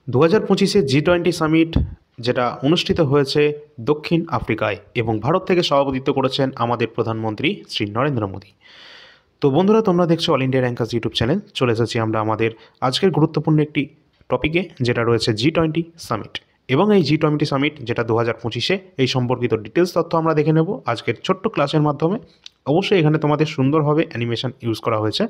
2025 G20 summit যেটা অনুষ্ঠিত হয়েছে দক্ষিণ আফ্রিকায় এবং ভারত থেকে সভাপতিত্ব করেছেন আমাদের প্রধানমন্ত্রী শ্রী নরেন্দ্র মোদী। তো বন্ধুরা, তোমরা দেখছো all India rankers YouTube channel. চলে এসেছি আমরা আমাদের আজকের গুরুত্বপূর্ণ একটি টপিকে, যেটা রয়েছে G20 সামিট। এবং এই G20 সামিট যেটা 2025 এই সম্পর্কিত ডিটেলস তথ্য আমরা দেখে নেব আজকের ছোট্ট ক্লাসের মাধ্যমে। অবশ্যই এখানে তোমাদের সুন্দরভাবে অ্যানিমেশন ইউজ করা হয়েছে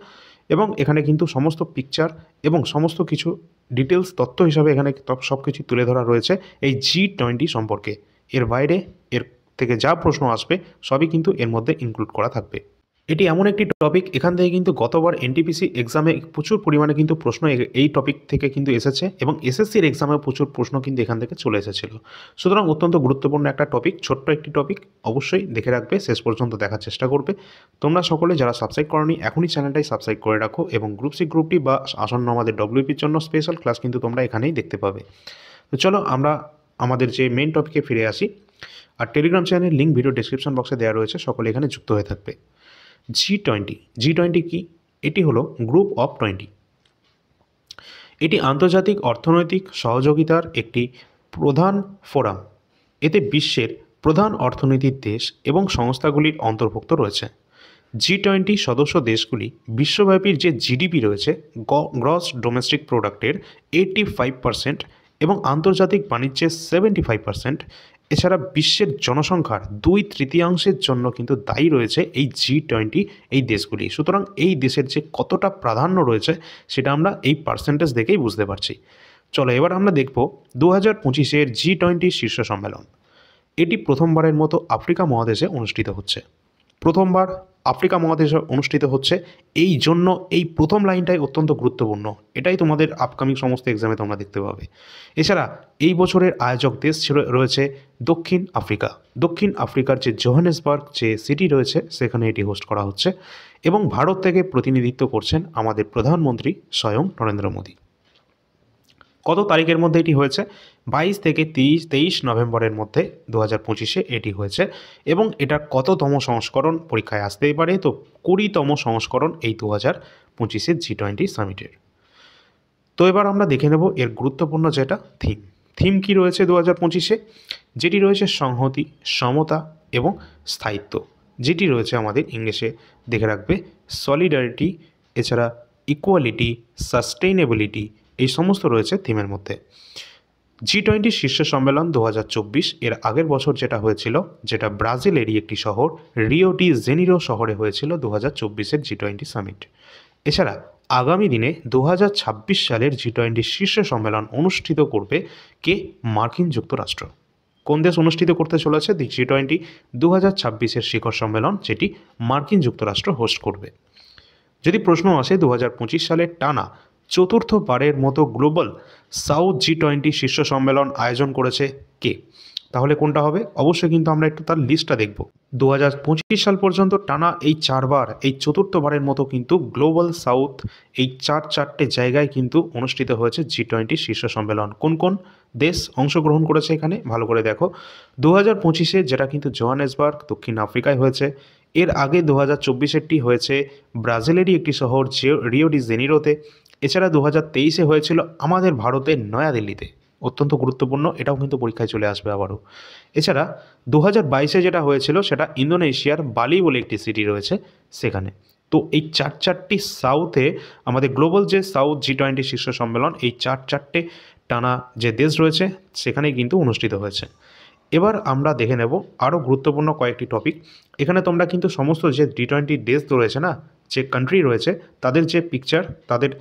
এবং এখানে কিন্তু সমস্ত পিকচার এবং সমস্ত কিছু ডিটেলস তথ্য হিসাবে এখানে সব কিছু তুলে ধরা রয়েছে এই G20 সম্পর্কে। এর বাইরে এর থেকে যা প্রশ্ন আসবে সবই কিন্তু এর মধ্যে ইনক্লুড করা থাকবে। এটি এমন একটি টপিক, এখান থেকে কিন্তু গতবার এনটিপিসি এক্সামে প্রচুর পরিমাণে কিন্তু প্রশ্ন এই টপিক থেকে কিন্তু এসেছে এবং এসএসসির এক্সামেও প্রচুর প্রশ্ন কিন্তু এখান থেকে চলে এসেছিল। সুতরাং অত্যন্ত গুরুত্বপূর্ণ একটা টপিক, ছোট্ট একটি টপিক, অবশ্যই দেখে রাখবে, শেষ পর্যন্ত দেখার চেষ্টা করবে। তোমরা সকলে যারা সাবস্ক্রাইব করনি এখনই চ্যানেলটাই সাবস্ক্রাইব করে রাখো এবং গ্রুপ সি গ্রুপটি বা আসন্ন আমাদের ডব্লিউপির জন্য স্পেশাল ক্লাস কিন্তু তোমরা এখানেই দেখতে পাবে। তো চলো আমরা আমাদের যে মেইন টপিকে ফিরে আসি। আর টেলিগ্রাম চ্যানেলের লিঙ্ক ভিডিও ডেসক্রিপশন বক্সে দেওয়া রয়েছে, সকলে এখানে যুক্ত হয়ে থাকবে। G20 কি? এটি হলো গ্রুপ অফ 20। এটি আন্তর্জাতিক অর্থনৈতিক সহযোগিতার একটি প্রধান ফোরাম। এতে বিশ্বের প্রধান অর্থনীতির দেশ এবং সংস্থাগুলির অন্তর্ভুক্ত রয়েছে। G20 সদস্য দেশগুলি বিশ্বব্যাপী যে জিডিপি রয়েছে, গ্রস ডোমেস্টিক প্রোডাক্টের 85% এবং আন্তর্জাতিক বাণিজ্যের 75%, এছাড়া বিশ্বের জনসংখ্যার 2/3 জন্য কিন্তু দায়ী রয়েছে এই G20 এই দেশগুলি। সুতরাং এই দেশের যে কতটা প্রাধান্য রয়েছে সেটা আমরা এই পার্সেন্টেজ দেখেই বুঝতে পারছি। চলো এবার আমরা দেখব 2025 G20 শীর্ষ সম্মেলন। এটি প্রথমবারের মতো আফ্রিকা মহাদেশে অনুষ্ঠিত হচ্ছে। প্রথমবার আফ্রিকা মহাদেশে অনুষ্ঠিত হচ্ছে, এই জন্য এই প্রথম লাইনটাই অত্যন্ত গুরুত্বপূর্ণ। এটাই তোমাদের আপকামিং সমস্ত এক্সামে তোমরা দেখতে পাবে। এছাড়া এই বছরের আয়োজক দেশ রয়েছে দক্ষিণ আফ্রিকা। দক্ষিণ আফ্রিকার যে জোহানেসবার্গ যে সিটি রয়েছে সেখানে এটি হোস্ট করা হচ্ছে এবং ভারত থেকে প্রতিনিধিত্ব করছেন আমাদের প্রধানমন্ত্রী স্বয়ং নরেন্দ্র মোদী। কত তারিখের মধ্যে এটি হয়েছে? 22 থেকে 23 নভেম্বরের মধ্যে 2025 এটি হয়েছে এবং এটার কততম সংস্করণ পরীক্ষায় আসতেই পারে? তো 20তম সংস্করণ এই 2025 G20 সামিটের। তো এবার আমরা দেখে নেব এর গুরুত্বপূর্ণ যেটা থিম কি রয়েছে 2025, যেটি রয়েছে সংহতি, সমতা এবং স্থায়িত্ব, যেটি রয়েছে আমাদের ইংলিশে দেখে রাখবে সলিডারিটি, এছাড়া ইকুয়ালিটি, সাস্টেইনেবিলিটি, এই সমস্ত রয়েছে থিমের মধ্যে। G20 শীর্ষ সম্মেলন 2024 এর আগের বছর যেটা হয়েছিল, যেটা ব্রাজিলেরই একটি শহর রিও ডি জেনিরো শহরে হয়েছিল 2024 G20 সামিট। এছাড়া আগামী দিনে 2026 সালের G20 শীর্ষ সম্মেলন অনুষ্ঠিত করবে কে? মার্কিন যুক্তরাষ্ট্র। কোন দেশ অনুষ্ঠিত করতে চলেছে G20 2026 শিখর সম্মেলন, যেটি মার্কিন যুক্তরাষ্ট্র হোস্ট করবে? যদি প্রশ্ন আসে 2025 সালের টানা চতুর্থবারের মতো গ্লোবাল সাউথ G20 শীর্ষ সম্মেলন আয়োজন করেছে কে, তাহলে কোনটা হবে? অবশ্যই কিন্তু আমরা একটু তার লিস্টটা দেখব। 2025 সাল পর্যন্ত টানা এই 4বার, এই চতুর্থবারের মতো কিন্তু গ্লোবাল সাউথ এই চারটে জায়গায় কিন্তু অনুষ্ঠিত হয়েছে G20 শীর্ষ সম্মেলন। কোন কোন দেশ অংশগ্রহণ করেছে এখানে ভালো করে দেখো। 2025 যেটা কিন্তু জোহানেসবার্গ দক্ষিণ আফ্রিকায় হয়েছে। এর আগে 2024 হয়েছে ব্রাজিলেরই একটি শহর রিও ডি জেনিরোতে। এছাড়া 2023 হয়েছিল আমাদের ভারতের নয়াদিল্লিতে। অত্যন্ত গুরুত্বপূর্ণ, এটাও কিন্তু পরীক্ষায় চলে আসবে আবারও। এছাড়া 2022 যেটা হয়েছিল সেটা ইন্দোনেশিয়ার বালি বলে একটি সিটি রয়েছে সেখানে। তো এই চারটি সাউথে আমাদের গ্লোবাল যে সাউথ G20 শীর্ষ সম্মেলন, এই চারটে টানা যে দেশ রয়েছে সেখানেই কিন্তু অনুষ্ঠিত হয়েছে। এবার আমরা দেখে নেব আরও গুরুত্বপূর্ণ কয়েকটি টপিক। এখানে তোমরা কিন্তু সমস্ত যে G20 দেশ রয়েছে না, যে কান্ট্রি রয়েছে, তাদের যে পিকচার, তাদের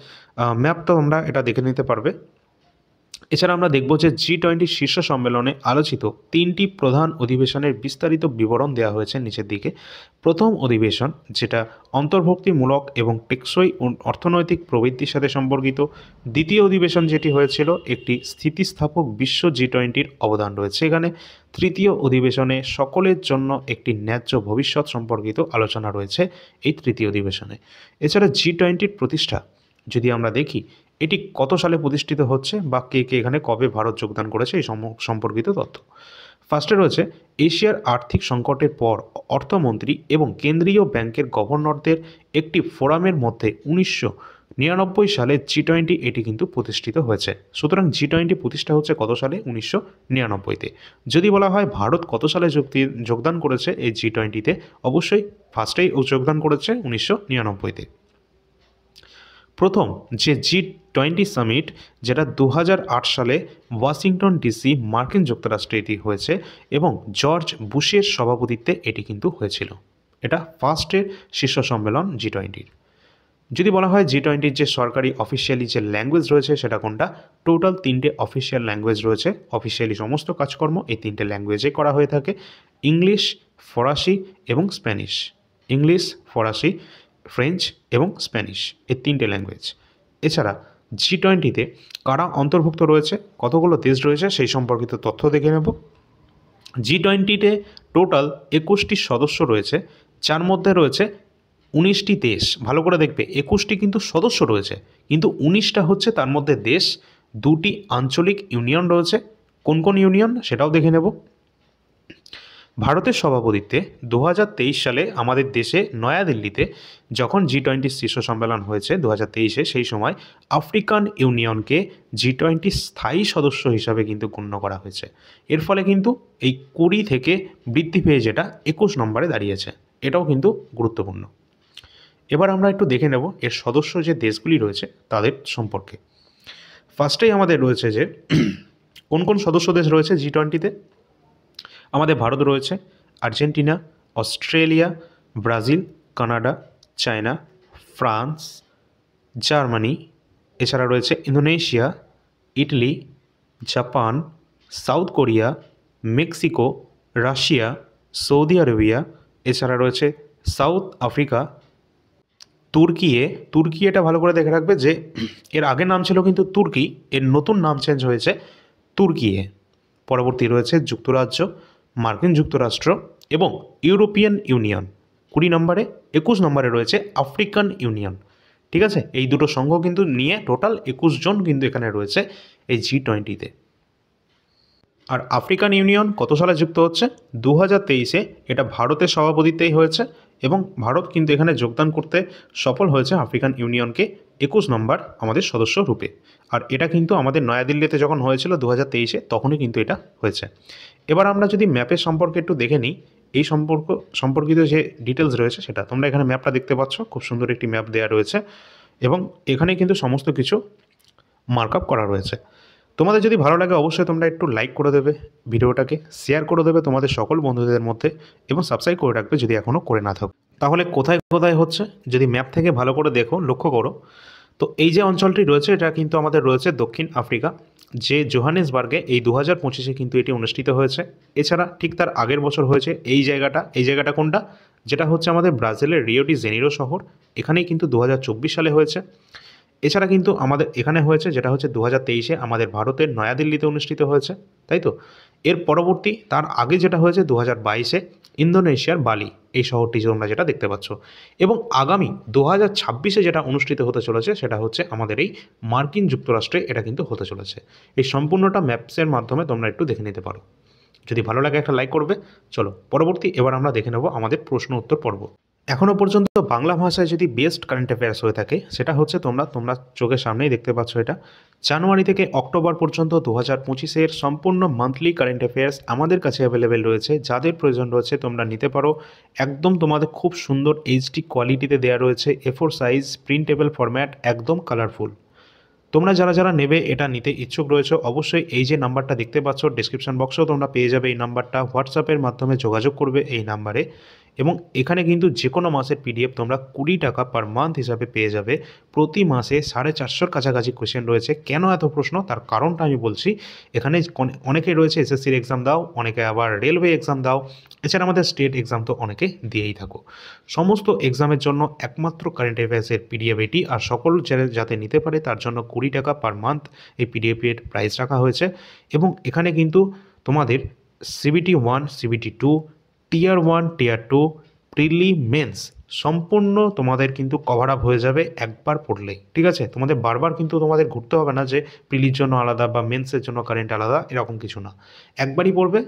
ম্যাপ তো তোমরা এটা দেখে নিতে পারবে। এছাড়া আমরা দেখব যে G20 শীর্ষ সম্মেলনে আলোচিত 3টি প্রধান অধিবেশনের বিস্তারিত বিবরণ দেওয়া হয়েছে নিচের দিকে। প্রথম অধিবেশন যেটা অন্তর্ভুক্তিমূলক এবং টেকসই অর্থনৈতিক প্রবৃদ্ধির সাথে সম্পর্কিত। দ্বিতীয় অধিবেশন যেটি হয়েছিল একটি স্থিতিস্থাপক বিশ্ব G20-র অবদান রয়েছে এখানে। তৃতীয় অধিবেশনে সকলের জন্য একটি ন্যায্য ভবিষ্যৎ সম্পর্কিত আলোচনা রয়েছে এই তৃতীয় অধিবেশনে। এছাড়া G20-র প্রতিষ্ঠা যদি আমরা দেখি, এটি কত সালে প্রতিষ্ঠিত হচ্ছে বা কে কে এখানে কবে ভারত যোগদান করেছে এই সম্পর্কিত তথ্য। ফার্স্টে রয়েছে এশিয়ার আর্থিক সংকটের পর অর্থমন্ত্রী এবং কেন্দ্রীয় ব্যাংকের গভর্নরদের একটি ফোরামের মধ্যে সালে G20 এটি কিন্তু প্রতিষ্ঠিত হয়েছে। সুতরাং G20 প্রতিষ্ঠা হচ্ছে কত সালে? 1999-তে। যদি বলা হয় ভারত কত সালে যোগদান করেছে এই G20-তে, অবশ্যই ফার্স্টেই যোগদান করেছে 1999-তে। প্রথম যে G20 সামিট, যেটা 2008 সালে ওয়াশিংটন ডিসি, মার্কিন যুক্তরাষ্ট্রে এটি হয়েছে এবং জর্জ বুশের সভাপতিত্বে এটি কিন্তু হয়েছিল। এটা ফার্স্টের শীর্ষ সম্মেলন G20-র। যদি বলা হয় G20-র যে সরকারি অফিসিয়ালি যে ল্যাঙ্গুয়েজ রয়েছে সেটা কোনটা? টোটাল 3টে অফিসিয়াল ল্যাঙ্গুয়েজ রয়েছে। অফিসিয়ালি সমস্ত কাজকর্ম এই 3টে ল্যাঙ্গুয়েজে করা হয়ে থাকে, ইংলিশ, ফরাসি এবং স্প্যানিশ। ইংলিশ, ফরাসি, ফ্রেঞ্চ এবং স্প্যানিশ, এই 3টে ল্যাঙ্গুয়েজ। এছাড়া G20-তে কারা অন্তর্ভুক্ত রয়েছে, কতগুলো দেশ রয়েছে সেই সম্পর্কিত তথ্য দেখে নেব। G20-তে টোটাল 21টি সদস্য রয়েছে, যার মধ্যে রয়েছে 19টি দেশ। ভালো করে দেখবে, 21টি কিন্তু সদস্য রয়েছে, কিন্তু 19টা হচ্ছে তার মধ্যে দেশ। 2টি আঞ্চলিক ইউনিয়ন রয়েছে। কোন কোন ইউনিয়ন সেটাও দেখে নেব। ভারতের সভাপতিত্বে 2023 সালে আমাদের দেশে নয়াদিল্লিতে যখন G20 শীর্ষ সম্মেলন হয়েছে 2023-এ, সেই সময় আফ্রিকান ইউনিয়নকে G20 স্থায়ী সদস্য হিসাবে কিন্তু গণ্য করা হয়েছে। এর ফলে কিন্তু এই 20 থেকে বৃদ্ধি পেয়ে যেটা 21 নম্বরে দাঁড়িয়েছে। এটাও কিন্তু গুরুত্বপূর্ণ। এবার আমরা একটু দেখে নেব এর সদস্য যে দেশগুলি রয়েছে তাদের সম্পর্কে। ফার্স্টেই আমাদের রয়েছে যে কোন কোন সদস্য দেশ রয়েছে G20-তে। আমাদের ভারত রয়েছে, Argentina, Australia, Brazil, Canada, China, France, Germany, এছাড়া রয়েছে Indonesia, Italy, Japan, south Korea, Mexico, Russia, Saudi Arabia, এছাড়া রয়েছে সাউথ আফ্রিকা, তুর্কি। এটা ভালো করে দেখে রাখবে যে এর আগের নাম ছিল কিন্তু তুর্কি, এর নতুন নাম চেঞ্জ হয়েছে তুর্কিয়ে। পরবর্তী রয়েছে যুক্তরাজ্য, মার্কিন যুক্তরাষ্ট্র এবং ইউরোপিয়ান ইউনিয়ন 20 নম্বরে। 21 নম্বরে রয়েছে আফ্রিকান ইউনিয়ন। ঠিক আছে, এই দুটো সংঘ কিন্তু নিয়ে টোটাল 21 জন কিন্তু এখানে রয়েছে এই G20-তে। আর আফ্রিকান ইউনিয়ন কত সালে যুক্ত হচ্ছে? 2023-এ। এটা ভারতের সভাপতিত্বেই হয়েছে এবং ভারত কিন্তু এখানে যোগদান করতে সফল হয়েছে আফ্রিকান ইউনিয়নকে 21 নম্বর আমাদের সদস্য রূপে। আর এটা কিন্তু আমাদের নয়াদিল্লিতে যখন হয়েছিল 2023-এ, তখনই কিন্তু এটা হয়েছে। এবার আমরা যদি ম্যাপের সম্পর্কে একটু দেখে নিই, এই সম্পর্কিত যে ডিটেলস রয়েছে সেটা তোমরা এখানে ম্যাপটা দেখতে পাচ্ছ। খুব সুন্দর একটি ম্যাপ দেওয়া রয়েছে এবং এখানে কিন্তু সমস্ত কিছু মার্কআপ করা রয়েছে। তোমাদের যদি ভালো লাগে অবশ্যই তোমরা একটু লাইক করে দেবে ভিডিওটাকে, শেয়ার করে দেবে তোমাদের সকল বন্ধুদের মধ্যে এবং সাবস্ক্রাইব করে রাখবে যদি এখনও করে না থাকো। তাহলে কোথায় কোথায় হচ্ছে যদি ম্যাপ থেকে ভালো করে দেখো, লক্ষ্য করো, তো এই যে অঞ্চলটি রয়েছে এটা কিন্তু আমাদের রয়েছে দক্ষিণ আফ্রিকা, যে জোহানেসবার্গে এই 2025-এ কিন্তু এটি অনুষ্ঠিত হয়েছে। এছাড়া ঠিক তার আগের বছর হয়েছে এই জায়গাটা কোনটা? যেটা হচ্ছে আমাদের ব্রাজিলের রিও ডি জেনিরো শহর, এখানেই কিন্তু 2024 সালে হয়েছে। এছাড়া কিন্তু আমাদের এখানে হয়েছে যেটা হচ্ছে 2023-এ আমাদের ভারতের নয়াদিল্লিতে অনুষ্ঠিত হয়েছে, তাই তো। এর পরবর্তী তার আগে যেটা হয়েছে 2022-এ ইন্দোনেশিয়ার বালি, এই শহরটি তোমরা যেটা দেখতে পাচ্ছ। এবং আগামী 2026-এ যেটা অনুষ্ঠিত হতে চলেছে সেটা হচ্ছে আমাদের এই মার্কিন যুক্তরাষ্ট্রে এটা কিন্তু হতে চলেছে। এই সম্পূর্ণটা ম্যাপসের মাধ্যমে তোমরা একটু দেখে নিতে পারো। যদি ভালো লাগে একটা লাইক করবে। চলো পরবর্তী এবার আমরা দেখে নেব আমাদের প্রশ্ন উত্তর পর্ব। এখনও পর্যন্ত বাংলা ভাষায় যদি বেস্ট কারেন্ট অ্যাফেয়ার্স হয়ে থাকে সেটা হচ্ছে তোমরা চোখের সামনেই দেখতে পাচ্ছ। এটা জানুয়ারি থেকে অক্টোবর পর্যন্ত 2025-এর সম্পূর্ণ মান্থলি কারেন্ট অ্যাফেয়ার্স আমাদের কাছে অ্যাভেলেবেল রয়েছে। যাদের প্রয়োজন রয়েছে তোমরা নিতে পারো। একদম তোমাদের খুব সুন্দর এইচডি কোয়ালিটিতে দেওয়া রয়েছে, A4 সাইজ, প্রিন্টেবল ফরম্যাট, একদম কালারফুল। তোমরা যারা নেবে এটা নিতে ইচ্ছুক রয়েছে অবশ্যই এই যে নাম্বারটা দেখতে পাচ্ছ ডেসক্রিপশন বক্সেও তোমরা পেয়ে যাবে এই নাম্বারটা। হোয়াটসঅ্যাপের মাধ্যমে যোগাযোগ করবে এই নাম্বারে এবং এখানে কিন্তু যে কোনো মাসের পিডিএফ তোমরা 20 টাকা পার মান্থ হিসাবে পেয়ে যাবে। প্রতি মাসে 450-র কাছাকাছি কোয়েশ্চেন রয়েছে। কেন এত প্রশ্ন তার কারণটা আমি বলছি। এখানে অনেকেই রয়েছে এসএসসির এক্সাম দাও, অনেকে আবার রেলওয়ে এক্সাম দাও, এছাড়া আমাদের স্টেট এক্সাম তো অনেকে দিয়েই থাকো। সমস্ত এক্সামের জন্য একমাত্র কারেন্ট অ্যাফেয়ার্সের পিডিএফ এটি, আর সকল যাতে নিতে পারে তার জন্য 20 টাকা পার মান্থ এই পিডিএফের প্রাইস রাখা হয়েছে। এবং এখানে কিন্তু তোমাদের CBT 1, CBT 2, টিয়ার 1, টিয়ার 2, প্রিলি, মেন্স সম্পূর্ণ তোমাদের কিন্তু কভার আপ হয়ে যাবে একবার পড়লেই। ঠিক আছে, তোমাদের বারবার কিন্তু তোমাদের ঘুরতে হবে না যে প্রিলির জন্য আলাদা বা মেন্সের জন্য কারেন্ট আলাদা, এরকম কিছু না। একবারই পড়বে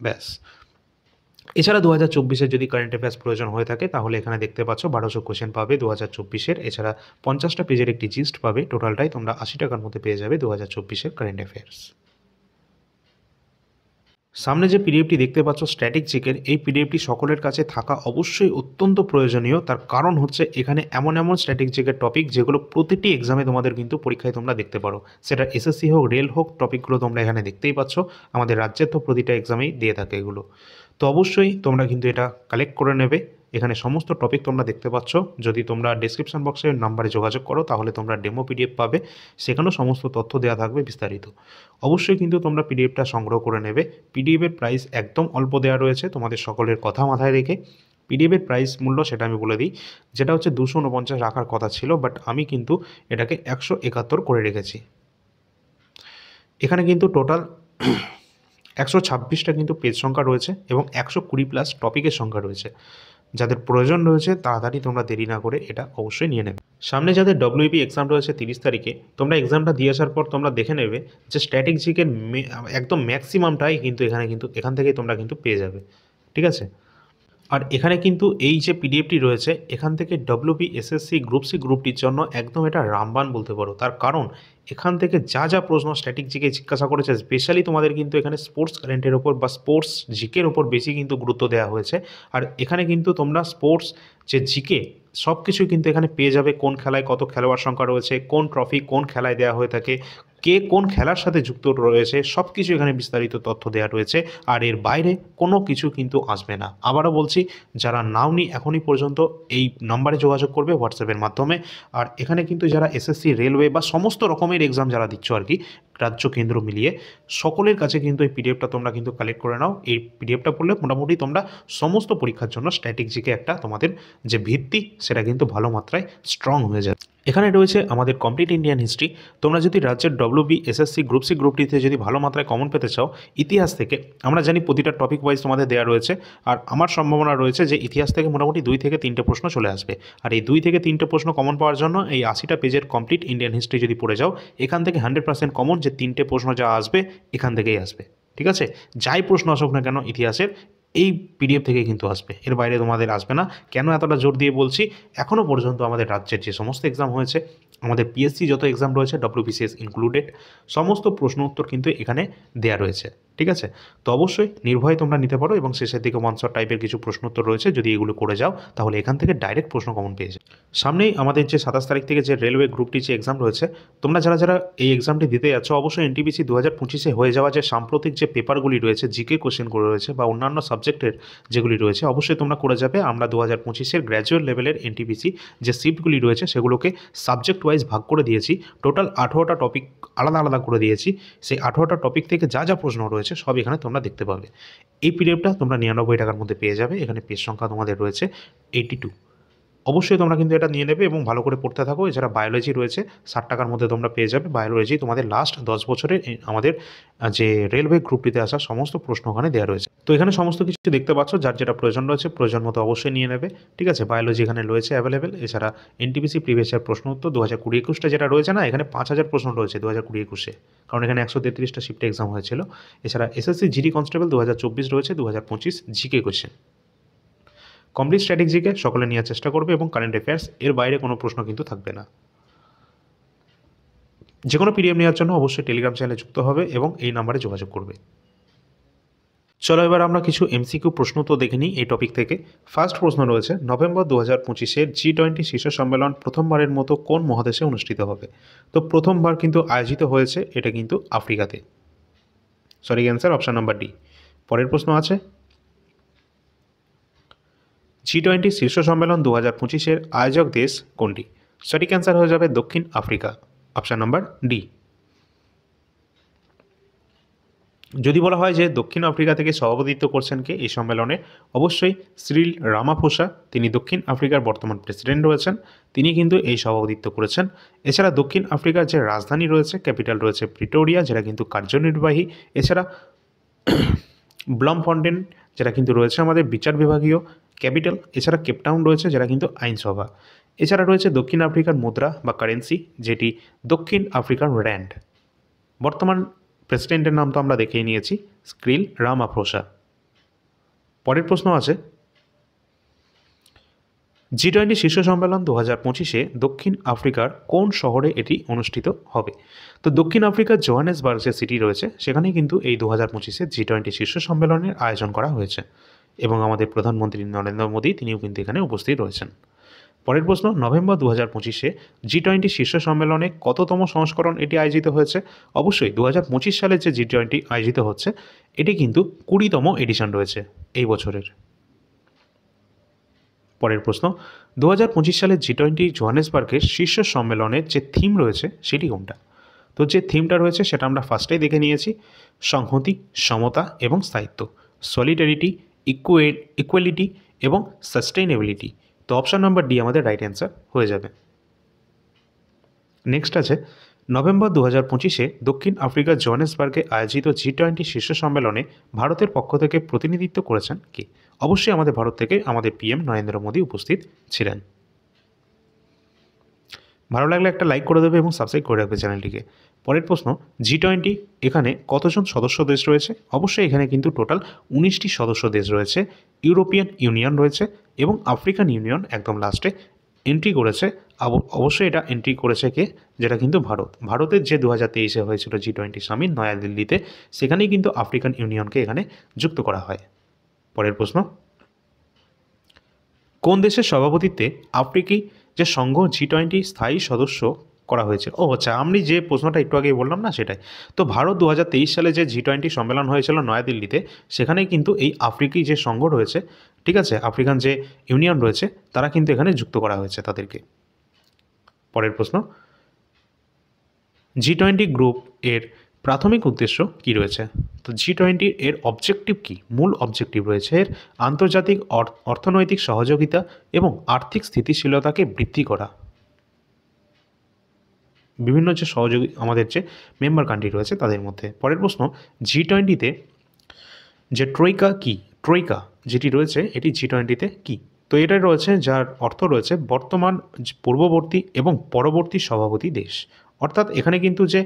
ব্যাস। এছাড়া 2024-এর যদি কারেন্ট অ্যাফেয়ার্স প্রয়োজন হয়ে থাকে তাহলে এখানে দেখতে পাচ্ছ 1200 কোশ্চেন পাবে 2024-এর। এছাড়া 50টা পেজের একটি জিস্ট পাবে। টোটালটাই তোমরা 80 টাকার মধ্যে পেয়ে যাবে 2024-এর কারেন্ট অ্যাফেয়ার্স। সামনে যে পিডিএফটি দেখতে পাচ্ছ স্ট্যাটিক জিকের, এই পিডিএফটি সকলের কাছে থাকা অবশ্যই অত্যন্ত প্রয়োজনীয়। তার কারণ হচ্ছে এখানে এমন এমন স্ট্যাটিক জিকের টপিক যেগুলো প্রতিটি এক্সামে তোমাদের কিন্তু পরীক্ষায় তোমরা দেখতে পারো, সেটা এসএসসি হোক রেল হোক, টপিকগুলো তোমরা এখানে দেখতেই পাচ্ছ। আমাদের রাজ্যের তো প্রতিটা এক্সামেই দিয়ে থাকে এগুলো। তো অবশ্যই তোমরা কিন্তু এটা কালেক্ট করে নেবে। এখানে সমস্ত টপিক তোমরা দেখতে পাচ্ছ। যদি তোমরা ডেসক্রিপশন বক্সের নাম্বারে যোগাযোগ করো তাহলে তোমরা ডেমো পিডিএফ পাবে, সেখানেও সমস্ত তথ্য দেওয়া থাকবে বিস্তারিত। অবশ্যই কিন্তু তোমরা পিডিএফটা সংগ্রহ করে নেবে। পিডিএফের প্রাইস একদম অল্প দেওয়া রয়েছে, তোমাদের সকলের কথা মাথায় রেখে। পিডিএফের প্রাইস মূল্য সেটা আমি বলে দিই, যেটা হচ্ছে 249 রাখার কথা ছিল, বাট আমি কিন্তু এটাকে 171 করে রেখেছি। এখানে কিন্তু টোটাল 126টা কিন্তু পেজ সংখ্যা রয়েছে এবং 120+ টপিকের সংখ্যা রয়েছে। যাদের প্রয়োজন রয়েছে তাড়াতাড়ি তোমরা দেরি না করে এটা অবশ্যই নিয়ে নেবে। সামনে যাদের ডব্লিউপি এক্সাম রয়েছে 30 তারিখে, তোমরা এক্সামটা দিয়ে আসার পর তোমরা দেখে নেবে যে স্ট্যাটিক জিকের একদম ম্যাক্সিমামটাই কিন্তু এখান থেকেই তোমরা কিন্তু পেয়ে যাবে। ঠিক আছে? আর এখানে কিন্তু এই যে পিডিএফটি রয়েছে এখান থেকে ডব্লিউবি এসএসসি গ্রুপ সি গ্রুপটির জন্য একদম এটা রামবান বলতে পারো। তার কারণ এখান থেকে যা যা প্রশ্ন স্ট্যাটিক জিকে জিজ্ঞাসা করেছে, স্পেশালি তোমাদের কিন্তু এখানে স্পোর্টস কারেন্টের ওপর বা স্পোর্টস জিকের ওপর বেশি কিন্তু গুরুত্ব দেওয়া হয়েছে। আর এখানে কিন্তু তোমরা স্পোর্টস যে জিকে সব কিছুই কিন্তু এখানে পেয়ে যাবে। কোন খেলায় কত খেলোয়াড় সংখ্যা রয়েছে, কোন ট্রফি কোন খেলায় দেওয়া হয়ে থাকে, কে কোন খেলার সাথে যুক্ত রয়েছে, সব কিছু এখানে বিস্তারিত তথ্য দেওয়া রয়েছে। আর এর বাইরে কোনো কিছু কিন্তু আসবে না। আবারও বলছি, যারা নাওনি এখনই পর্যন্ত এই নম্বরে যোগাযোগ করবে হোয়াটসঅ্যাপের মাধ্যমে। আর এখানে কিন্তু যারা এসএসসি রেলওয়ে বা সমস্ত রকমের এক্সাম যারা দিচ্ছ আর কি, রাজ্য কেন্দ্র মিলিয়ে, সকলের কাছে কিন্তু এই পিডিএফটা তোমরা কিন্তু কালেক্ট করে নাও। এই পিডিএফটা পড়লে মোটামুটি তোমরা সমস্ত পরীক্ষার জন্য স্ট্যাটিক জিকে একটা তোমাদের যে ভিত্তি সেটা কিন্তু ভালো মাত্রায় স্ট্রং হয়ে যাবে। এখানে রয়েছে আমাদের কমপ্লিট ইন্ডিয়ান হিস্ট্রি। তোমরা যদি রাজ্যের ডব্লিউবি এসএসসি গ্রুপ সি গ্রুপটিতে যদি ভালো মাত্রায় কমন পেতে চাও, ইতিহাস থেকে আমরা জানি প্রতিটা টপিক ওয়াইজ তোমাদের দেওয়া রয়েছে। আর আমার সম্ভাবনা রয়েছে যে ইতিহাস থেকে মোটামুটি 2 থেকে 3টে প্রশ্ন চলে আসবে। আর এই 2 থেকে 3টে প্রশ্ন কমন পাওয়ার জন্য এই 80টা পেজের কমপ্লিট ইন্ডিয়ান হিস্ট্রি যদি পড়ে যাও, এখান থেকে 100% কমন যে 3টে প্রশ্ন যা আসবে এখান থেকেই আসবে। ঠিক আছে? যাই প্রশ্ন আসুক না কেন ইতিহাসের, এই পিডিএফ থেকে কিন্তু আসবে, এর বাইরে তোমাদের আসবে না। কেন এতটা জোর দিয়ে বলছি, এখনও পর্যন্ত আমাদের রাজ্যের যে সমস্ত এক্সাম হয়েছে, আমাদের পিএসসি যত এক্সাম রয়েছে ডব্লিউবিসিএস ইনক্লুডেড, সমস্ত প্রশ্ন উত্তর কিন্তু এখানে দেওয়া রয়েছে। ঠিক আছে? তো অবশ্যই নির্ভয়ে তোমরা নিতে পারো এবং শেষের দিকে ওয়ান-শট টাইপের কিছু প্রশ্ন উত্তর রয়েছে, যদি এগুলো করে যাও তাহলে এখান থেকে ডাইরেক্ট প্রশ্ন কমন পেয়ে যাবে। সামনেই আমাদের যে 27 তারিখ থেকে যে রেলওয়ে গ্রুপটি যে এক্সাম রয়েছে, তোমরা যারা যারা এই এক্সামটি দিতে যাচ্ছ অবশ্যই এনটিপিসি 2025-এ হয়ে যাওয়া যে সাম্প্রতিক যে পেপারগুলি রয়েছে, জিকে কোশ্চেনগুলো রয়েছে বা অন্যান্য সাবজেক্টের যেগুলি রয়েছে, অবশ্যই তোমরা করে যাবে। আমরা 2025-এর গ্র্যাজুয়েট লেভেলের এনটিপিসি যে শিফটগুলি রয়েছে সেগুলোকে সাবজেক্ট ওয়াইজ ভাগ করে দিয়েছি। টোটাল 18টা টপিক আলাদা আলাদা করে দিয়েছি। সেই 18টা টপিক থেকে যা যা প্রশ্ন রয়েছে সব এখানে তোমরা দেখতে পাবে। এই পিডিএফটা তোমরা 99 টাকার মধ্যে পেয়ে যাবে। এখানে পেজ সংখ্যা তোমাদের রয়েছে 82। অবশ্যই তোমরা কিন্তু এটা নিয়ে নেবে এবং ভালো করে পড়তে থাকো। এছাড়া বায়োলজি রয়েছে 60 টাকার মধ্যে তোমরা পেয়ে যাবে। বায়োলজি তোমাদের লাস্ট 10 বছরের আমাদের যে রেলওয়ে গ্রুপটিতে আসা সমস্ত প্রশ্ন ওখানে দেওয়া রয়েছে। তো এখানে সমস্ত কিছু দেখতে পাচ্ছ, যার যেটা প্রয়োজন রয়েছে প্রয়োজন মতো অবশ্যই নিয়ে নেবে। ঠিক আছে? বায়োলজি এখানে রয়েছে অ্যাভেলেবেল। এছাড়া এনটিপিসি প্রিভিয়াস ইয়ার প্রশ্ন উত্তর 2020-21টা যেটা রয়েছে না, এখানে 5000 প্রশ্ন রয়েছে 2020-21-এ, কারণ এখানে 133টা শিফটে এক্সাম হয়েছিল। এছাড়া এসএসসি জিডি কনস্টেবল 2024 রয়েছে, 2025 GK question. Complete static GK সকলে নেওয়ার চেষ্টা করবে এবং কারেন্ট অ্যাফেয়ার্স, এর বাইরে কোনো প্রশ্ন কিন্তু থাকবে না। যে কোনো পিডিএফ নেওয়ার জন্য অবশ্যই টেলিগ্রাম চ্যানেলে যুক্ত হবে এবং এই নাম্বারে যোগাযোগ করবে। চলো এবার আমরা কিছু এমসিকিউ প্রশ্ন তো দেখে নিই এই টপিক থেকে। ফার্স্ট প্রশ্ন রয়েছে, নভেম্বর 2025-এর G20 শীর্ষ সম্মেলন প্রথমবারের মতো কোন মহাদেশে অনুষ্ঠিত হবে? তো প্রথমবার কিন্তু আয়োজিত হয়েছে এটা কিন্তু আফ্রিকাতে। সঠিক অ্যান্সার অপশান নাম্বার ডি। পরের প্রশ্ন আছে, G20 শীর্ষ সম্মেলন 2025-এর আয়োজক দেশ কোনটি? সঠিক অ্যান্সার হয়ে যাবে দক্ষিণ আফ্রিকা, অপশান নাম্বার ডি। যদি বলা হয় যে দক্ষিণ আফ্রিকা থেকে সভাপতিত্ব করছেন কে এই সম্মেলনে, অবশ্যই সিরিল রামাফোসা, তিনি দক্ষিণ আফ্রিকার বর্তমান প্রেসিডেন্ট রয়েছেন, তিনি কিন্তু এই সভাপতিত্ব করেছেন। এছাড়া দক্ষিণ আফ্রিকার যে রাজধানী রয়েছে, ক্যাপিটাল রয়েছে প্রিটোরিয়া, যেটা কিন্তু কার্যনির্বাহী। এছাড়া ব্লমফন্টেন, যেটা কিন্তু রয়েছে আমাদের বিচার বিভাগীয় ক্যাপিটাল। এছাড়া কেপটাউন রয়েছে, যেটা কিন্তু আইনসভা। এছাড়া রয়েছে দক্ষিণ আফ্রিকার মুদ্রা বা কারেন্সি, যেটি দক্ষিণ আফ্রিকার র্যান্ড। বর্তমান প্রেসিডেন্টের নাম তো আমরা দেখেই নিয়েছি, সিরিল রামাফোসা। পরের প্রশ্ন আছে, G20 শীর্ষ সম্মেলন 2025-এ দক্ষিণ আফ্রিকার কোন শহরে এটি অনুষ্ঠিত হবে? তো দক্ষিণ আফ্রিকার জোহানেসবার্গ যে সিটি রয়েছে সেখানেই কিন্তু এই 2025-এ G20 শীর্ষ সম্মেলনের আয়োজন করা হয়েছে এবং আমাদের প্রধানমন্ত্রী নরেন্দ্র মোদী তিনিও কিন্তু এখানে উপস্থিত রয়েছেন। পরের প্রশ্ন, নভেম্বর 2025-এ G20 শীর্ষ সম্মেলনে কততম সংস্করণ এটি আয়োজিত হয়েছে? অবশ্যই 2025 সালে যে G20 আয়োজিত হচ্ছে এটি কিন্তু 20তম এডিশন রয়েছে এই বছরের। পরের প্রশ্ন, 2025 সালে G20 জোহানেসবার্গের শীর্ষ সম্মেলনের যে থিম রয়েছে সেটি কোনটা? তো যে থিমটা রয়েছে সেটা আমরা ফার্স্টেই দেখে নিয়েছি, সংহতি, সমতা এবং স্থায়িত্ব, সলিডারিটি, ইকুয়ালিটি এবং সাস্টেইনেবিলিটি। তো অপশান নাম্বার ডি আমাদের রাইট অ্যান্সার হয়ে যাবে। নেক্সট আছে, নভেম্বর 2025-এ দক্ষিণ আফ্রিকার জোহানেসবার্গে আয়োজিত G20 শীর্ষ সম্মেলনে ভারতের পক্ষ থেকে প্রতিনিধিত্ব করেছেন কে? অবশ্যই আমাদের ভারত থেকে আমাদের পিএম নরেন্দ্র মোদী উপস্থিত ছিলেন। ভালো লাগলে একটা লাইক করে দেবে এবং সাবস্ক্রাইব করে রাখবে চ্যানেলটিকে। পরের প্রশ্ন, G20 এখানে কতজন সদস্য দেশ রয়েছে? অবশ্যই এখানে কিন্তু টোটাল 19টি সদস্য দেশ রয়েছে। ইউরোপিয়ান ইউনিয়ন রয়েছে এবং আফ্রিকান ইউনিয়ন একদম লাস্টে এন্ট্রি করেছে। অবশ্যই এটা এন্ট্রি করেছে কে? যেটা কিন্তু ভারত। ভারতের যে 2023-এ হয়েছিল G20 সামিট নয়াদিল্লিতে, সেখানেই কিন্তু আফ্রিকান ইউনিয়নকে এখানে যুক্ত করা হয়। পরের প্রশ্ন, কোন দেশের সভাপতিত্বে আফ্রিকি যে সংঘ G20 স্থায়ী সদস্য করা হয়েছে? ও আচ্ছা, আমি যে প্রশ্নটা একটু আগে বললাম না সেটাই। তো ভারত 2023 সালে যে G20 সম্মেলন হয়েছিল নয়াদিল্লিতে, সেখানেই কিন্তু এই আফ্রিকি যে সংঘ রয়েছে, ঠিক আছে, আফ্রিকান যে ইউনিয়ন রয়েছে তারা কিন্তু এখানে যুক্ত করা হয়েছে তাদেরকে। পরের প্রশ্ন, G20 গ্রুপ এর প্রাথমিক উদ্দেশ্য কি রয়েছে? তো G20 এর অবজেক্টিভ কি? মূল অবজেক্টিভ রয়েছে এর আন্তর্জাতিক অর্থনৈতিক সহযোগিতা এবং আর্থিক স্থিতিশীলতাকে বৃদ্ধি করা। বিভিন্ন যে সহযোগী আমাদের যে মেম্বার কান্ট্রি রয়েছে তাদের মধ্যে। পরের প্রশ্ন, G20-তে যে ট্রয়িকা কি? ট্রয়িকা যেটি রয়েছে এটি G20-তে কি? তো এটা রয়েছে যার অর্থ রয়েছে বর্তমান, পূর্ববর্তী এবং পরবর্তী সভাপতি দেশ। অর্থাৎ এখানে কিন্তু যে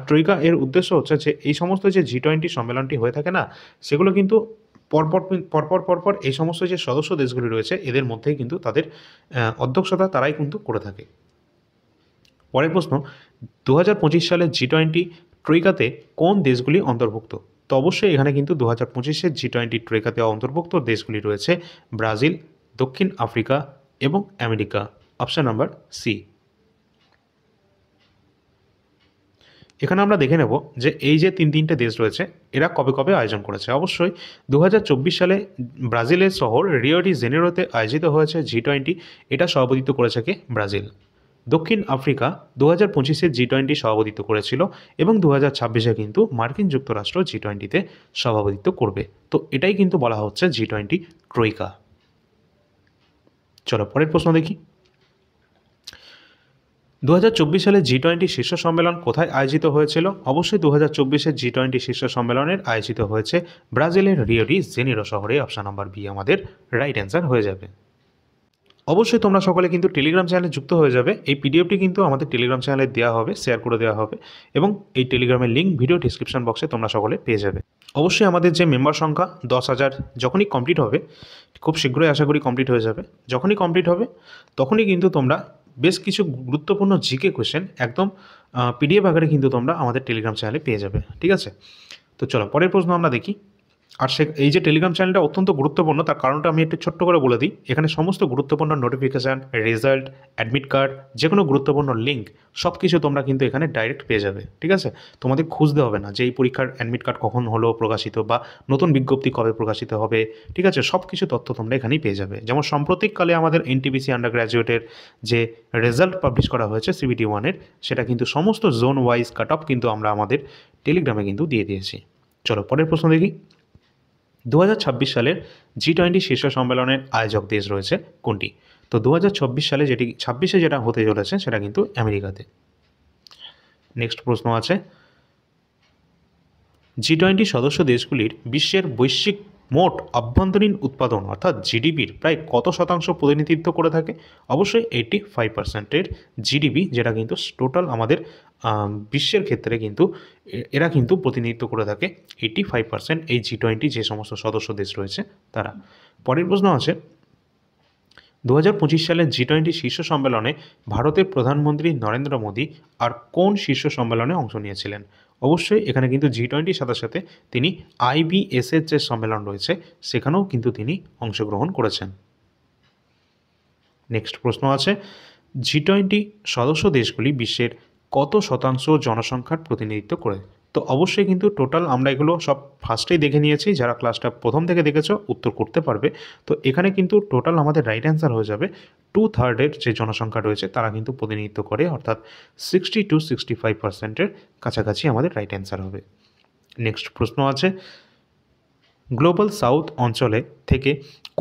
ট্রয়িকা এর উদ্দেশ্য হচ্ছে যে এই সমস্ত যে G20 সম্মেলনটি হয়ে থাকে না, সেগুলো কিন্তু পরপর এই সমস্ত যে সদস্য দেশগুলি রয়েছে এদের মধ্যেই কিন্তু তাদের অধ্যক্ষতা তারাই কিন্তু করে থাকে। পরের প্রশ্ন, 2025 সালের G20 ট্রয়িকাতে কোন দেশগুলি অন্তর্ভুক্ত? তো অবশ্যই এখানে কিন্তু 2025-এর G20 ট্রয়িকাতে অন্তর্ভুক্ত দেশগুলি রয়েছে ব্রাজিল, দক্ষিণ আফ্রিকা এবং আমেরিকা। Option number C. এখানে আমরা দেখে নেব যে এই যে তিনটে দেশ রয়েছে এরা কবে কবে আয়োজন করেছে। অবশ্যই 2024 সালে ব্রাজিলের শহর রিও ডি জেনেরোতে আয়োজিত হয়েছে G20, এটা সভাপতিত্ব করেছে কে? ব্রাজিল। দক্ষিণ আফ্রিকা 2025-এ G20 সভাপতিত্ব করেছিল এবং 2026-এ কিন্তু মার্কিন যুক্তরাষ্ট্র G20-তে সভাপতিত্ব করবে। তো এটাই কিন্তু বলা হচ্ছে G20 ট্রয়িকা। চলো পরের প্রশ্ন দেখি, 2024 সালে G20 শীর্ষ সম্মেলন কোথায় আয়োজিত হয়েছিল? অবশ্যই 2024-এর G20 শীর্ষ সম্মেলনের আয়োজিত হয়েছে ব্রাজিলের রিও ডি জেনেরো শহরে। অপশান নাম্বার বি আমাদের রাইট অ্যান্সার হয়ে যাবে। অবশ্যই তোমরা সকলে কিন্তু টেলিগ্রাম চ্যানেলে যুক্ত হয়ে যাবে। এই পিডিএফটি কিন্তু আমাদের টেলিগ্রাম চ্যানেলে দেওয়া হবে, শেয়ার করে দেওয়া হবে এবং এই টেলিগ্রামের লিঙ্ক ভিডিও ডিসক্রিপশন বক্সে তোমরা সকলে পেয়ে যাবে। অবশ্যই আমাদের যে মেম্বার সংখ্যা 10,000 যখনই কমপ্লিট হবে, খুব শীঘ্রই আশা করি কমপ্লিট হয়ে যাবে, যখনই কমপ্লিট হবে তখনই কিন্তু তোমরা বেশ কিছু গুরুত্বপূর্ণ জিকে কোয়েশ্চেন একদম পিডিএফ আকারে কিন্তু তোমরা আমাদের টেলিগ্রাম চ্যানেলে পেয়ে যাবে। ঠিক আছে, তো চলো পরের প্রশ্ন আমরা দেখি। আর এই যে টেলিগ্রাম চ্যানেলটা অত্যন্ত গুরুত্বপূর্ণ, তার কারণটা আমি একটু ছোট্ট করে বলে দিই। এখানে সমস্ত গুরুত্বপূর্ণ নোটিফিকেশান, রেজাল্ট, অ্যাডমিট কার্ড, যে কোনো গুরুত্বপূর্ণ লিঙ্ক সব কিছু তোমরা কিন্তু এখানে ডাইরেক্ট পেয়ে যাবে। ঠিক আছে, তোমাদের খুঁজতে হবে না যে এই পরীক্ষার অ্যাডমিট কার্ড কখন হলো প্রকাশিত বা নতুন বিজ্ঞপ্তি কবে প্রকাশিত হবে। ঠিক আছে, সব কিছু তথ্য তোমরা এখানেই পেয়ে যাবে। যেমন সাম্প্রতিককালে আমাদের এনটিপিসি আন্ডার গ্র্যাজুয়েটের যে রেজাল্ট পাবলিশ করা হয়েছে CBT 1-এর, সেটা কিন্তু সমস্ত জোন ওয়াইজ কাট অফ কিন্তু আমরা আমাদের টেলিগ্রামে কিন্তু দিয়ে দিয়েছি। চলো পরের প্রশ্ন দেখি, 2026 সালের G20 শীর্ষ সম্মেলনের আয়োজক দেশ রয়েছে কোনটি? তো 2026 সালে যেটি 26-এ যেটা হতে চলেছে সেটা কিন্তু আমেরিকাতে। নেক্সট প্রশ্ন আছে, G20 সদস্য দেশগুলির বিশ্বের বৈশ্বিক মোট অভ্যন্তরীণ উৎপাদন অর্থাৎ জিডিপির প্রায় কত শতাংশ প্রতিনিধিত্ব করে থাকে? অবশ্যই 85%-এর জিডিপি, যেটা কিন্তু টোটাল আমাদের বিশ্বের ক্ষেত্রে কিন্তু এরা কিন্তু প্রতিনিধিত্ব করে থাকে 85% এই G20 যে সমস্ত সদস্য দেশ রয়েছে তারা। পরের প্রশ্ন আছে, 2025 সালের G20 শীর্ষ সম্মেলনে ভারতের প্রধানমন্ত্রী নরেন্দ্র মোদী আর কোন শীর্ষ সম্মেলনে অংশ নিয়েছিলেন? অবশ্যই এখানে কিন্তু G20-র সাথে সাথে তিনি IBS-এর যে সম্মেলন রয়েছে সেখানেও কিন্তু তিনি অংশগ্রহণ করেছেন। নেক্সট প্রশ্ন আছে, G20 সদস্য দেশগুলি বিশ্বের কত শতাংশ জনসংখ্যার প্রতিনিধিত্ব করে? তো অবশ্যই কিন্তু টোটাল আমরা এগুলো সব ফার্স্টেই দেখে নিয়েছি, যারা ক্লাসটা প্রথম থেকে দেখেছো উত্তর করতে পারবে। তো এখানে কিন্তু টোটাল আমাদের রাইট অ্যান্সার হয়ে যাবে 2/3 যে জনসংখ্যা রয়েছে তারা কিন্তু প্রতিনিধিত্ব করে, অর্থাৎ 60-65%-এর কাছাকাছি আমাদের রাইট অ্যান্সার হবে। নেক্সট প্রশ্ন আছে, গ্লোবাল সাউথ অঞ্চলে থেকে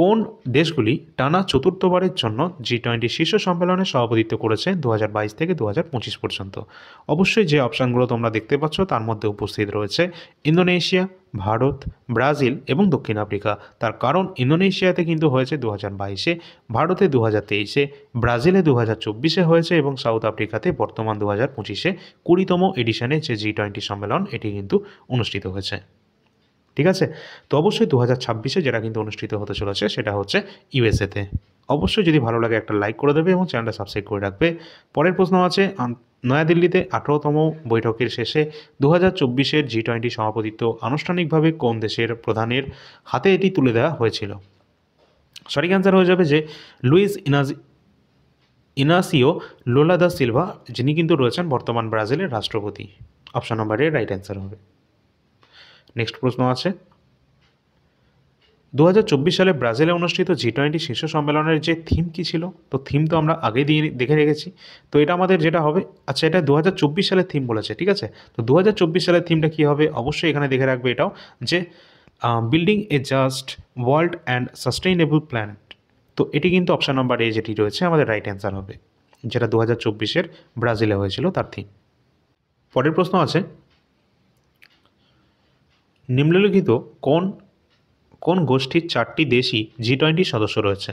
কোন দেশগুলি টানা চতুর্থবারের জন্য G20 শীর্ষ সম্মেলনে সভাপতিত্ব করেছে 2022 থেকে 2025 পর্যন্ত? অবশ্যই যে অপশানগুলো তোমরা দেখতে পাচ্ছ তার মধ্যে উপস্থিত রয়েছে ইন্দোনেশিয়া, ভারত, ব্রাজিল এবং দক্ষিণ আফ্রিকা। তার কারণ ইন্দোনেশিয়াতে কিন্তু হয়েছে 2022-এ, ভারতে 2023-এ, ব্রাজিলে 2024-এ হয়েছে এবং সাউথ আফ্রিকাতে বর্তমান 2025-এ 20তম এডিশনে যে G20 সম্মেলন এটি কিন্তু অনুষ্ঠিত হয়েছে। ঠিক আছে, তো অবশ্যই 2026-এ যেটা কিন্তু অনুষ্ঠিত হতে চলেছে সেটা হচ্ছে ইউএসএতে। অবশ্যই যদি ভালো লাগে একটা লাইক করে দেবে এবং চ্যানেলটা সাবস্ক্রাইব করে রাখবে। পরের প্রশ্ন আছে, নয়াদিল্লিতে 18তম বৈঠকের শেষে 2024-এর G20 সভাপতিত্ব আনুষ্ঠানিকভাবে কোন দেশের প্রধানের হাতে এটি তুলে দেওয়া হয়েছিল? সঠিক অ্যান্সার হয়ে যাবে যে Luis Inacio Lula da Silva, যিনি কিন্তু রয়েছেন বর্তমান ব্রাজিলের রাষ্ট্রপতি। অপশন নম্বরের রাইট অ্যান্সার হবে। নেক্সট প্রশ্ন আছে, 2024 সালে ব্রাজিলে অনুষ্ঠিত G20 শীর্ষ সম্মেলনের যে থিম কী ছিল? তো থিম তো আমরা আগে দিয়ে দেখে রেখেছি, তো এটা আমাদের যেটা হবে, আচ্ছা এটা 2024 সালের থিম বলেছে, ঠিক আছে, তো 2024 সালের থিমটা কী হবে? অবশ্যই এখানে দেখে রাখবে এটাও, যে building A just world and sustainable planet. তো এটি কিন্তু অপশান নাম্বার এ যেটি রয়েছে আমাদের রাইট অ্যান্সার হবে, যেটা 2024-এর ব্রাজিলে হয়েছিল তার থিম। পরের প্রশ্ন আছে, নিম্নলিখিত কোন গোষ্ঠীর 4টি দেশই G20 সদস্য রয়েছে?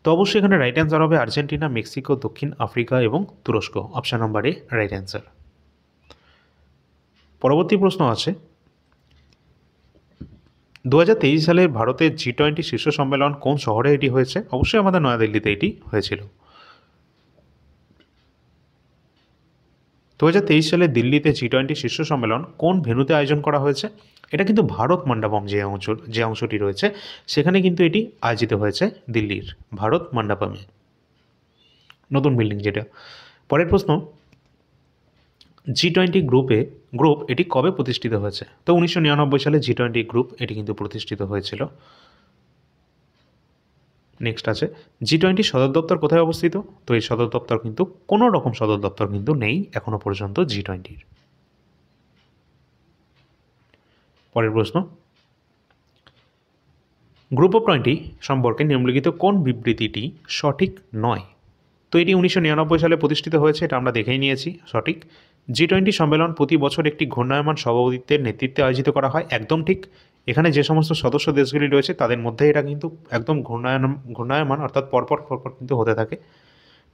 তো অবশ্যই এখানে রাইট অ্যান্সার হবে আর্জেন্টিনা, মেক্সিকো, দক্ষিণ আফ্রিকা এবং তুরস্ক। Option number A right answer. পরবর্তী প্রশ্ন আছে, 2023 সালে ভারতের G20 শীর্ষ সম্মেলন কোন শহরে এটি হয়েছে? অবশ্যই আমাদের নয়াদিল্লিতে এটি হয়েছিল। 2023 সালে দিল্লিতে G20 শীর্ষ সম্মেলন কোন ভেন্যুতে আয়োজন করা হয়েছে? এটা কিন্তু ভারত মণ্ডপম যে অংশটি রয়েছে সেখানে কিন্তু এটি আয়োজিত হয়েছে দিল্লির ভারত মণ্ডপমে, নতুন বিল্ডিং যেটা। পরের প্রশ্ন, G20 গ্রুপ এটি কবে প্রতিষ্ঠিত হয়েছে? তো 1999 সালে G20 গ্রুপ এটি কিন্তু প্রতিষ্ঠিত হয়েছিল। নেক্সট আছে, G20 সদর দপ্তর কোথায় অবস্থিত? তো এই সদর দপ্তর কিন্তু কোনো রকম সদর দপ্তর কিন্তু নেই এখনো পর্যন্ত G20-র। পরের প্রশ্ন, গ্রুপ অফ 20 সম্পর্কে নিম্নলিখিত কোন বিবৃতিটি সঠিক নয়? তো এটি 1999 সালে প্রতিষ্ঠিত হয়েছে, এটা আমরা দেখেই নিয়েছি সঠিক। G20 সম্মেলন প্রতি বছর একটি ঘূর্ণায়মান সভাপতিত্বের নেতৃত্বে আয়োজিত করা হয়, একদম ঠিক। এখানে যে সমস্ত সদস্য দেশগুলি রয়েছে তাদের মধ্যে এটা কিন্তু একদম ঘূর্ণায়মান অর্থাৎ পরপর কিন্তু হতে থাকে,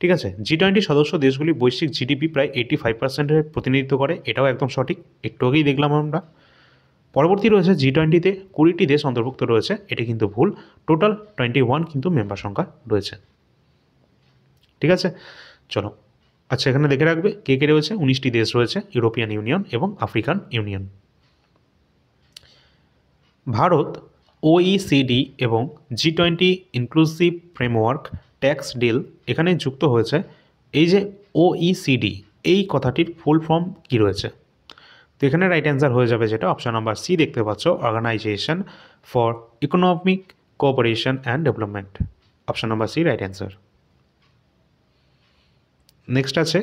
ঠিক আছে। G20 সদস্য দেশগুলি বৈশ্বিক জিডিপি প্রায় 85%-এর প্রতিনিধিত্ব করে, এটাও একদম সঠিক, একটু আগেই দেখলাম আমরা। পরবর্তী রয়েছে G20-তে 20টি দেশ অন্তর্ভুক্ত রয়েছে, এটি কিন্তু ভুল, টোটাল 21 কিন্তু মেম্বার সংখ্যা রয়েছে, ঠিক আছে। চলো, আচ্ছা এখানে দেখে রাখবে কে কে রয়েছে, 19টি দেশ রয়েছে, ইউরোপিয়ান ইউনিয়ন এবং আফ্রিকান ইউনিয়ন। ভারত OECD এবং G20 inclusive framework tax deal এখানে যুক্ত হয়েছে। এই যে OECD, এই কথাটির ফুল ফর্ম কী রয়েছে? তো এখানে রাইট অ্যান্সার হয়ে যাবে যেটা অপশান নাম্বার সি দেখতে পাচ্ছ, organisation for economic cooperation and development. Option number C right answer. Next আছে,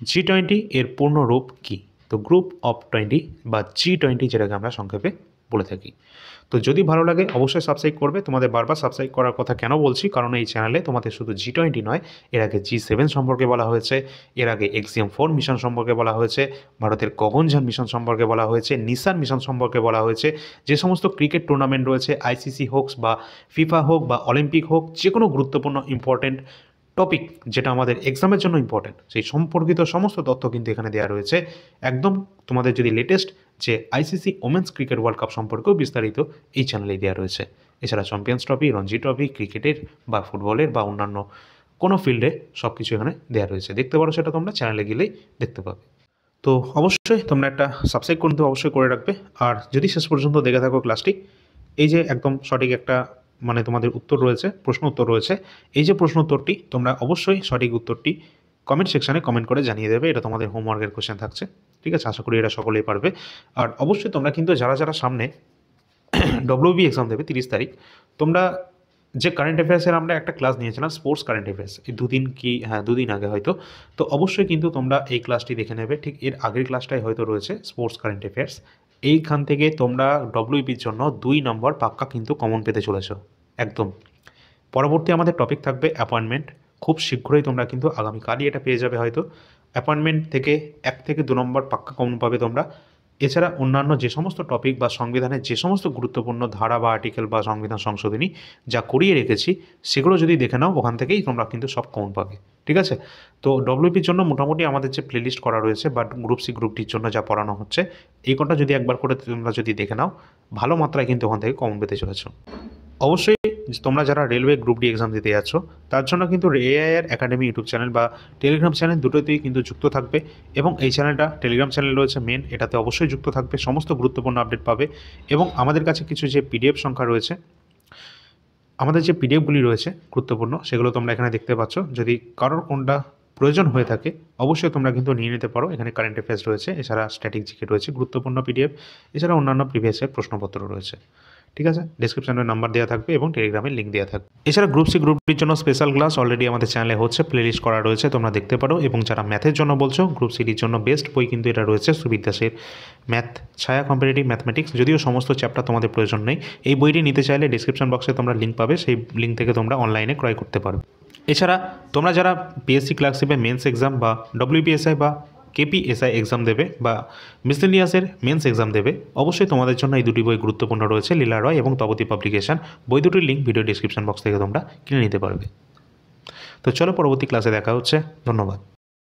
G20 এর পূর্ণ রূপ কী? তো গ্রুপ অফ 20 বা G20 যেটাকে আমরা সংক্ষেপে বলে থাকি। তো যদি ভালো লাগে অবশ্যই সাবস্ক্রাইব করবে। তোমাদের বারবার সাবস্ক্রাইব করার কথা কেন বলছি, কারণ এই চ্যানেলে তোমাদের শুধু G20 নয়, এর আগে G7 সম্পর্কে বলা হয়েছে, এর আগে Axiom-4 মিশন সম্পর্কে বলা হয়েছে, ভারতের গগনযান মিশন সম্পর্কে বলা হয়েছে, নিসান মিশন সম্পর্কে বলা হয়েছে, যে সমস্ত ক্রিকেট টুর্নামেন্ট রয়েছে, আইসিসি হোক বা ফিফা হোক বা অলিম্পিক হোক, যে কোনো গুরুত্বপূর্ণ ইম্পর্টেন্ট টপিক যেটা আমাদের এক্সামের জন্য ইম্পর্টেন্ট, সেই সম্পর্কিত সমস্ত তথ্য কিন্তু এখানে দেওয়া রয়েছে। একদম তোমাদের যদি লেটেস্ট যে ICC women's cricket world cup সম্পর্কেও বিস্তারিত এই চ্যানেলেই দেওয়া রয়েছে। এছাড়া চ্যাম্পিয়ন্স ট্রফি, রঞ্জি ট্রফি, ক্রিকেটের বা ফুটবলের বা অন্যান্য কোনো ফিল্ডে সব কিছু এখানে দেওয়া রয়েছে। দেখতে পারো, সেটা তোমরা চ্যানেলে গেলেই দেখতে পাবে। তো অবশ্যই তোমরা একটা সাবস্ক্রাইব কিন্তু অবশ্যই করে রাখবে। আর যদি শেষ পর্যন্ত দেখে থাকো ক্লাসটি, এই যে একদম সঠিক একটা মানে তোমাদের উত্তর রয়েছে, প্রশ্ন উত্তর রয়েছে, এই যে প্রশ্ন উত্তরটি তোমরা অবশ্যই সঠিক উত্তরটি কমেন্ট সেকশানে কমেন্ট করে জানিয়ে দেবে। এটা তোমাদের হোমওয়ার্কের কোশ্চেন থাকছে, ঠিক আছে? আশা করি এটা সকলেই পারবে। আর অবশ্যই তোমরা কিন্তু যারা যারা সামনে ডব্লিউবি এক্সাম দেবে 30 তারিখ, তোমরা যে কারেন্ট অ্যাফেয়ার্সের আমরা একটা ক্লাস নিয়েছিলাম, স্পোর্টস কারেন্ট অ্যাফেয়ার্স, এই দুদিন আগে হয়তো, তো অবশ্যই কিন্তু তোমরা এই ক্লাসটি দেখে নেবে। ঠিক এর আগের ক্লাসটাই হয়তো রয়েছে স্পোর্টস কারেন্ট অ্যাফেয়ার্স। এইখান থেকে তোমরা ডব্লিউবির জন্য 2 নম্বর পাক্কা কিন্তু কমন পেতে চলেছো একদম। পরবর্তী আমাদের টপিক থাকবে অ্যাপয়েন্টমেন্ট। খুব শীঘ্রই তোমরা কিন্তু আগামীকালই এটা পেয়ে যাবে হয়তো। অ্যাপয়েন্টমেন্ট থেকে 1 থেকে 2 নম্বর পাক্কা কমন পাবে তোমরা। এছাড়া অন্যান্য যে সমস্ত টপিক বা সংবিধানের যে সমস্ত গুরুত্বপূর্ণ ধারা বা আর্টিকেল বা সংবিধান সংশোধনী যা করিয়ে রেখেছি, সেগুলো যদি দেখে নাও, ওখান থেকেই তোমরা কিন্তু সব কমন পাবে, ঠিক আছে? তো ডব্লিউপির জন্য মোটামুটি আমাদের যে প্লেলিস্ট করা রয়েছে বা গ্রুপ সি গ্রুপ ডির জন্য যা পড়ানো হচ্ছে, এই কটা যদি একবার করে তোমরা যদি দেখে নাও, ভালো মাত্রায় কিন্তু ওখান থেকে কমন পেতে চলেছো। অবশ্যই তোমরা যারা রেলওয়ে গ্রুপ ডি এক্সাম দিতে যাচ্ছ, তার জন্য কিন্তু এআইআর একাডেমি ইউটিউব চ্যানেল বা টেলিগ্রাম চ্যানেল দুটোতেই কিন্তু যুক্ত থাকবে। এবং এই চ্যানেলটা টেলিগ্রাম চ্যানেল রয়েছে মেন, এটাতে অবশ্যই যুক্ত থাকবে, সমস্ত গুরুত্বপূর্ণ আপডেট পাবে। এবং আমাদের কাছে কিছু যে পিডিএফ সংখ্যা রয়েছে, আমাদের যে পিডিএফগুলি রয়েছে গুরুত্বপূর্ণ, সেগুলো তোমরা এখানে দেখতে পাচ্ছ। যদি কারোর কোনটা প্রয়োজন হয়ে থাকে, অবশ্যই তোমরা কিন্তু নিয়ে নিতে পারো। এখানে কারেন্ট অ্যাফেয়ার্স রয়েছে, এছাড়া স্ট্যাটিক জিকে রয়েছে, গুরুত্বপূর্ণ পিডিএফ, এছাড়া অন্যান্য প্রিভিয়াসের প্রশ্নপত্র রয়েছে, ঠিক আছে? ডেসক্রিপশনে নাম্বার দেওয়া থাকবে এবং টেলিগ্রামের লিঙ্ক দেওয়া থাকবে। এছাড়া গ্রুপ সি গ্রুপ ডির জন্য স্পেশাল ক্লাস অলরেডি আমাদের চ্যানেলে হচ্ছে, প্লেলিস্ট করা রয়েছে, তোমরা দেখতে পারো। এবং যারা ম্যাথের জন্য বলছো, গ্রুপ সিডির জন্য বেস্ট বই কিন্তু এটা রয়েছে, সুবিদ দাসের ম্যাথ ছায়া কম্পারেটিভ ম্যাথমেটিক্স। যদিও সমস্ত চ্যাপ্টার তোমাদের প্রয়োজন নেই, এই বইটি নিতে চাইলে ডিসক্রিপশন বক্সে তোমরা লিঙ্ক পাবে, সেই লিঙ্ক থেকে তোমরা অনলাইনে ক্রয় করতে পারবে। এছাড়া তোমরা যারা পিএসসি ক্লার্কশিপে মেন্স এক্সাম বা ডব্লিউপিএসআই বা কেপিএসআই এক্সাম দেবে বা মিসলেনিয়াসের মেন্স এক্সাম দেবে, অবশ্যই তোমাদের জন্য এই দুটি বই গুরুত্বপূর্ণ রয়েছে, লীলা রয় এবং তপতী পাবলিকেশন। বই দুটির লিঙ্ক ভিডিও ডিসক্রিপশন বক্স থেকে তোমরা কিনে নিতে পারবে। তো চলো, পরবর্তী ক্লাসে দেখা হচ্ছে। ধন্যবাদ।